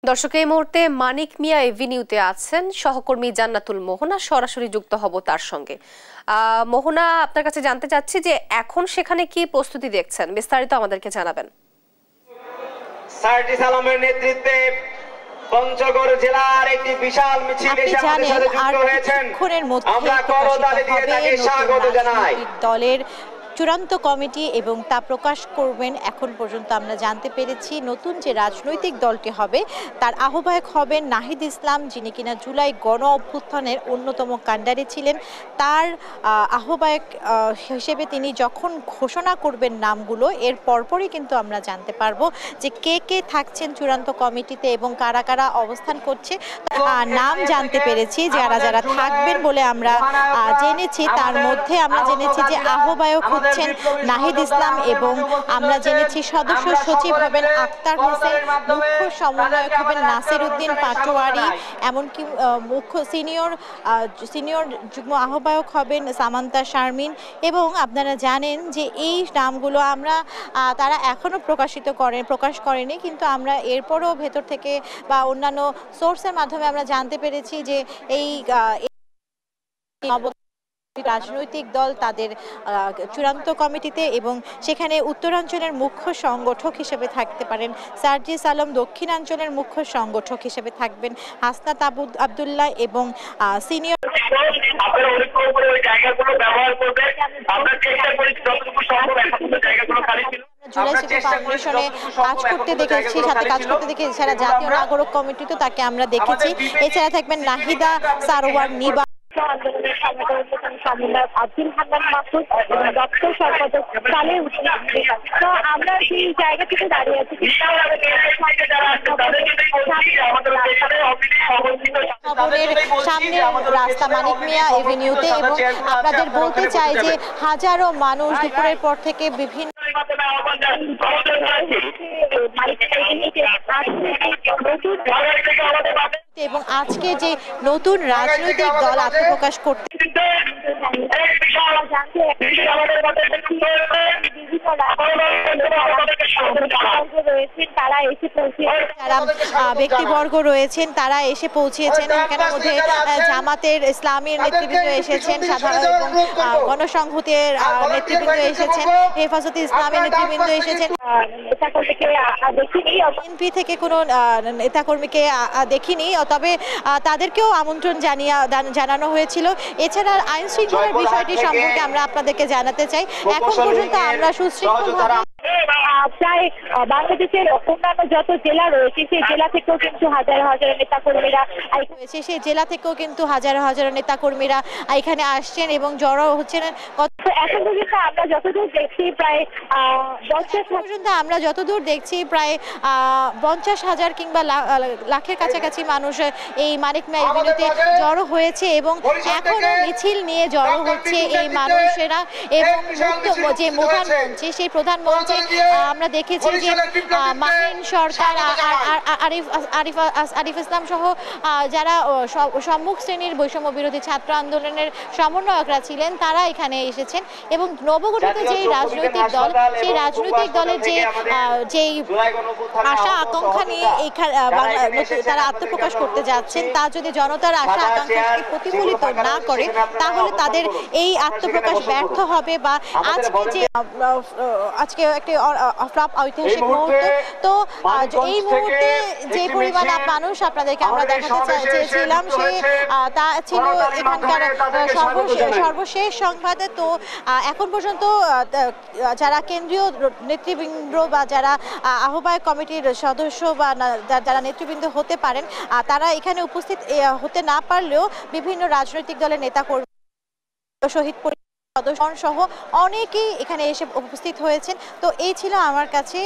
দর্শক, এই মুহূর্তে মানিক মিয়া এভিনিউতে আছেন সহকর্মী জান্নাতুল মোহনা। সরাসরি যুক্ত হব তার সঙ্গে। মোহনা, আপনার কাছে জানতে চাচ্ছি যে এখন সেখানে কি প্রস্তুতি দেখছেন, বিস্তারিত আমাদেরকে জানাবেন। সার্জিস আলমের নেতৃত্বে পঞ্চগড় জেলার একটি বিশাল মিছিল এসে আমাদের সাথে যুক্ত হয়েছেন। আমরা করতালি দিয়ে তাকে স্বাগত জানাই। দলের চূড়ান্ত কমিটি এবং তা প্রকাশ করবেন। এখন পর্যন্ত আমরা জানতে পেরেছি নতুন যে রাজনৈতিক দলটি হবে তার আহ্বায়ক হবেন নাহিদ ইসলাম, যিনি কিনা জুলাই গণ অভ্যুত্থানের অন্যতম কাণ্ডারি ছিলেন। তার আহ্বায়ক হিসেবে তিনি যখন ঘোষণা করবেন নামগুলো, এর পরপরই কিন্তু আমরা জানতে পারবো যে কে কে থাকছেন চূড়ান্ত কমিটিতে এবং কারা কারা অবস্থান করছে। নাম জানতে পেরেছি যারা যারা থাকবেন বলে আমরা জেনেছি। তার মধ্যে আমরা জেনেছি যে আহ্বায়ক হচ্ছেন নাহিদ ইসলাম এবং আমরা জেনেছি সদস্য সচিব হবেন আক্তার হোসেন, মুখ্য সমন্বয়ক হবেন নাসির উদ্দিন পাটোয়ারি, এমনকি মুখ্য সিনিয়র যুগ্ম আহ্বায়ক হবেন সামান্তা শারমিন। এবং আপনারা জানেন যে এই নামগুলো তারা এখনো প্রকাশ করেনি, কিন্তু আমরা এরপরও ভেতর থেকে বা অন্যান্য সোর্সের মাধ্যমে আমরা জানতে পেরেছি যে এই রাজনৈতিক দল তাদের চূড়ান্ত কমিটিতে, এবং সেখানে উত্তরাঞ্চলের মুখ্য সংগঠক হিসেবে থাকতে পারেন সার্জিস আলম, দক্ষিণাঞ্চলের মুখ্য সংগঠক হিসেবে থাকবেন হাসনাত আবদুল্লাহ এবং সিনিয়র জুলাই সিটি ফাউন্ডেশনে কাজ করতে দেখেছি, সাথে কাজ করতে দেখে এছাড়া জাতীয় নাগরিক কমিটিতে তাকে আমরা দেখেছি। এছাড়া থাকবেন নাহিদা সারোয়ার নিবা, আন্দোলনের সমন্বয়ক আব্দুল হান্নান মাসুদ এবং দপ্তর সম্পাদক সালেহ উদ্দিন। তো আমরা সেই জায়গা থেকে দাঁড়িয়ে আছি সামনে রাস্তা মানিক মিয়া এভিনিউতে, এবং আপনাদের বলতে চাই যে হাজারো মানুষ দুপুরের পর থেকে বিভিন্ন এবং আজকে যে নতুন রাজনৈতিক দল আত্মপ্রকাশ করতে ব্যক্তিবর্গ রয়েছেন তারা এসে পৌঁছিয়েছেন। এখানের মধ্যে জামাতের ইসলামীর নেতৃবৃন্দ এসেছেন, সাধারণ এবং গণসংহতির নেতৃবৃন্দ এসেছেন, হেফাজতে ইসলামের নেতৃবৃন্দ এসেছেন। বিএনপি থেকে কোনো নেতাকর্মীকে দেখিনি, তবে তাদেরকেও আমন্ত্রণ জানানো হয়েছিল। এছাড়া আইন শৃঙ্খলার বিষয়টি সম্পর্কে আমরা আপনাদেরকে জানাতে চাই, এখন পর্যন্ত আমরা সুশৃঙ্খলভাবে প্রায় বাংলাদেশের অন্যান্য যত জেলা রয়েছে সেই জেলা থেকেও কিন্তু হাজার হাজার নেতাকর্মীরা রয়েছে, সেই জেলা থেকেও কিন্তু হাজার হাজার নেতাকর্মীরা এখানে আসছেন এবং জড়ো হচ্ছেন। এখন পর্যন্ত আমরা যতদূর দেখছি প্রায় 50,000 কিংবা লাখের কাছাকাছি মানুষ এই মানিক মিয়া এভিনিউতে জড়ো হয়েছে এবং এখনো মিছিল নিয়ে জড়ো হচ্ছে এই মানুষেরা। এবং যে প্রধানমন্ত্রী, সেই প্রধানমন্ত্রী আমরা দেখেছি যে মাহিন সরকার, আরিফ ইসলাম সহ যারা সম্মুখ শ্রেণীর বৈষম্য বিরোধী ছাত্র আন্দোলনের সমন্বয়করা ছিলেন তারা এখানে এসেছেন। এবং নবগঠিত যে রাজনৈতিক দল, সেই রাজনৈতিক দলের যেই আশা আকাঙ্ক্ষা নিয়ে তারা আত্মপ্রকাশ করতে যাচ্ছেন, তা যদি জনতার আশা আকাঙ্ক্ষাকে প্রতিফলিত না করে তাহলে তাদের এই আত্মপ্রকাশ ব্যর্থ হবে। বা আজকে একটি ঐতিহাসিক মুহূর্ত। তো এই মুহূর্তে যে পরিমাণ মানুষ আপনাদেরকে আমরা দেখাতে চেয়েছিলাম তা ছিল এখানকার সর্বশেষ সংবাদ। তো এখন পর্যন্ত যারা কেন্দ্রীয় নেতৃবৃন্দ বা যারা আহ্বায়ক কমিটির সদস্য বা যারা নেতৃবৃন্দ হতে পারেন তারা এখানে উপস্থিত হতে না পারলেও বিভিন্ন রাজনৈতিক দলের নেতাকর্মী, শহীদ সদস্য সহ অনেকেই এখানে এসে উপস্থিত হয়েছেন। তো এই ছিল আমার কাছে